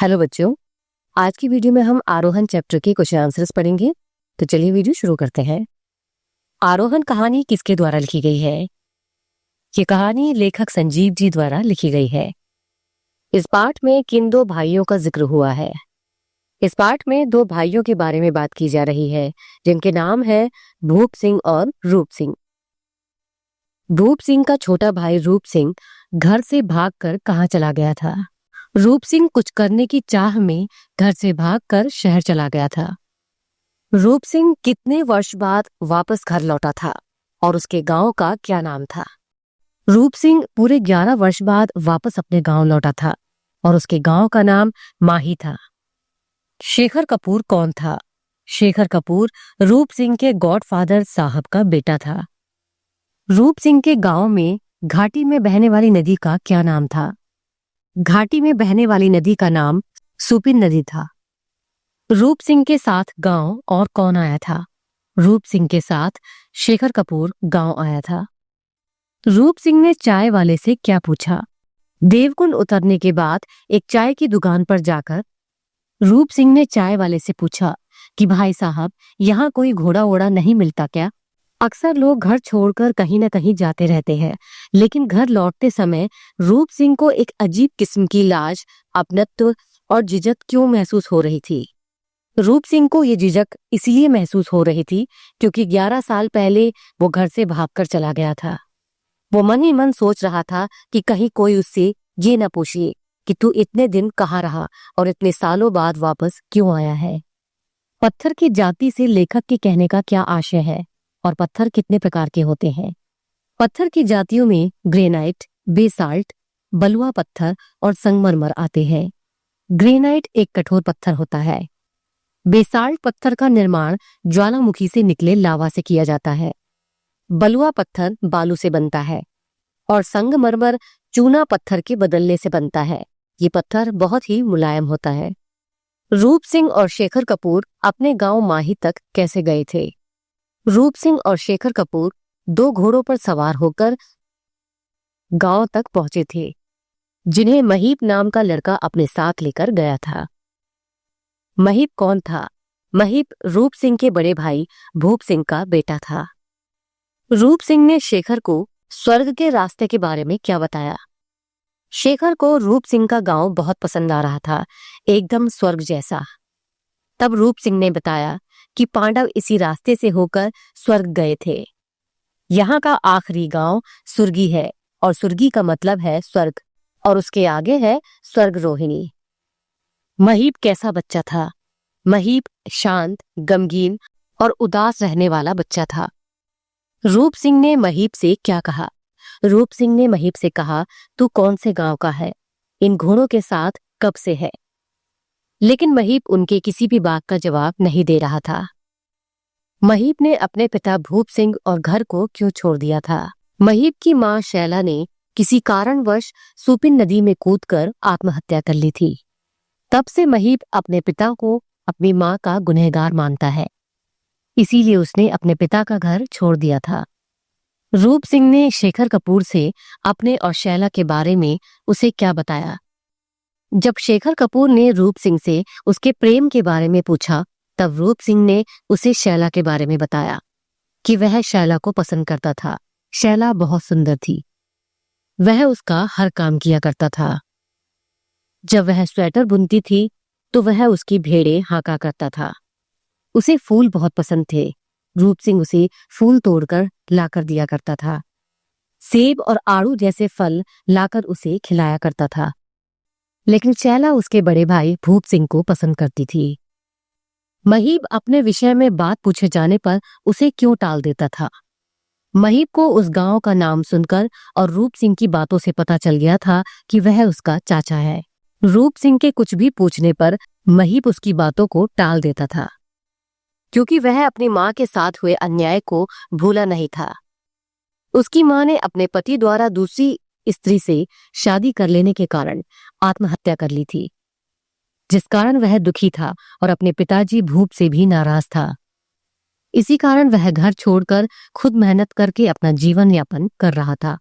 Hello बच्चों, आज की वीडियो में हम आरोहण चैप्टर के क्वेश्चन आंसर्स पढ़ेंगे। तो चलिए वीडियो शुरू करते हैं। आरोहण कहानी किसके द्वारा लिखी गई है? ये कहानी लेखक संजीव जी द्वारा लिखी गई है। इस पाठ में किन दो भाइयों का जिक्र हुआ है? इस पाठ में दो भाइयों के बारे में बात की जा रही है जिनके नाम है भूप सिंह और रूप सिंह। भूप सिंह का छोटा भाई रूप सिंह घर से भागकर कहाँ चला गया था? रूप सिंह कुछ करने की चाह में घर से भागकर शहर चला गया था। रूप सिंह कितने वर्ष बाद वापस घर लौटा था और उसके गांव का क्या नाम था? रूप सिंह पूरे 11 वर्ष बाद वापस अपने गांव लौटा था और उसके गांव का नाम माही था। शेखर कपूर कौन था? शेखर कपूर रूप सिंह के गॉडफादर साहब का बेटा था। रूप सिंह के गांव में घाटी में बहने वाली नदी का क्या नाम था? घाटी में बहने वाली नदी का नाम सुपिन नदी था। रूप सिंह के साथ गांव और कौन आया था? रूप सिंह के साथ शेखर कपूर गांव आया था। रूप सिंह ने चाय वाले से क्या पूछा? देवकुंड उतरने के बाद एक चाय की दुकान पर जाकर रूप सिंह ने चाय वाले से पूछा कि भाई साहब, यहाँ कोई घोड़ा वोड़ा नहीं मिलता क्या? अक्सर लोग घर छोड़कर कहीं न कहीं जाते रहते हैं, लेकिन घर लौटते समय रूप सिंह को एक अजीब किस्म की लाज, अपनत्व और झिझक क्यों महसूस हो रही थी? रूप सिंह को ये झिझक इसलिए महसूस हो रही थी क्योंकि 11 साल पहले वो घर से भागकर चला गया था। वो मन ही मन सोच रहा था कि कहीं कोई उससे ये न पूछे कि तू इतने दिन कहाँ रहा और इतने सालों बाद वापस क्यों आया है। पत्थर की जाति से लेखक के कहने का क्या आशय है और पत्थर कितने प्रकार के होते हैं? पत्थर की जातियों में ग्रेनाइट, बेसाल्ट, बलुआ पत्थर और संगमरमर आते हैं। ग्रेनाइट एक कठोर पत्थर होता है। बेसाल्ट पत्थर का निर्माण ज्वालामुखी से निकले लावा से किया जाता है। बलुआ पत्थर बालू से बनता है और संगमरमर चूना पत्थर के बदलने से बनता है। ये पत्थर बहुत ही मुलायम होता है। रूप सिंह और शेखर कपूर अपने गांव माही तक कैसे गए थे? रूप सिंह और शेखर कपूर 2 घोड़ों पर सवार होकर गांव तक पहुंचे थे, जिन्हें महीप नाम का लड़का अपने साथ लेकर गया था। महीप कौन था? महीप रूप सिंह के बड़े भाई भूप सिंह का बेटा था। रूप सिंह ने शेखर को स्वर्ग के रास्ते के बारे में क्या बताया? शेखर को रूप सिंह का गांव बहुत पसंद आ रहा था, एकदम स्वर्ग जैसा। तब रूप सिंह ने बताया कि पांडव इसी रास्ते से होकर स्वर्ग गए थे। यहाँ का आखिरी गांव सुर्गी है और सुर्गी का मतलब है स्वर्ग और उसके आगे है स्वर्ग रोहिणी। महीप कैसा बच्चा था? महीप शांत, गमगीन और उदास रहने वाला बच्चा था। रूप सिंह ने महीप से क्या कहा? रूप सिंह ने महीप से कहा, तू कौन से गांव का है? इन घोड़ों के साथ कब से है? लेकिन महीप उनके किसी भी बात का जवाब नहीं दे रहा था। महीप ने अपने पिता भूप सिंह और घर को क्यों छोड़ दिया था? महीप की मां शैला ने किसी कारणवश सुपिन नदी में कूदकर आत्महत्या कर ली थी। तब से महीप अपने पिता को अपनी मां का गुनहगार मानता है, इसीलिए उसने अपने पिता का घर छोड़ दिया था। रूप सिंह ने शेखर कपूर से अपने और शैला के बारे में उसे क्या बताया? जब शेखर कपूर ने रूप सिंह से उसके प्रेम के बारे में पूछा, तब रूप सिंह ने उसे शैला के बारे में बताया कि वह शैला को पसंद करता था। शैला बहुत सुंदर थी। वह उसका हर काम किया करता था। जब वह स्वेटर बुनती थी तो वह उसकी भेड़ें हाँका करता था। उसे फूल बहुत पसंद थे। रूप सिंह उसे फूल तोड़कर लाकर दिया करता था। सेब और आड़ू जैसे फल लाकर उसे खिलाया करता था। लेकिन शैला उसके बड़े भाई भूप सिंह को पसंद करती थी। महीप अपने विषय में बात पूछे जाने पर उसे क्यों टाल देता था? महीप को उस गांव का नाम सुनकर और रूप सिंह की बातों से पता चल गया था कि वह उसका चाचा है। रूप सिंह के कुछ भी पूछने पर महीप उसकी बातों को टाल देता था, क्योंकि वह अपनी मां के साथ हुए अन्याय को भूला नहीं था। उसकी मां ने अपने पति द्वारा दूसरी स्त्री से शादी कर लेने के कारण आत्महत्या कर ली थी, जिस कारण वह दुखी था और अपने पिताजी भूप से भी नाराज था। इसी कारण वह घर छोड़कर खुद मेहनत करके अपना जीवन यापन कर रहा था।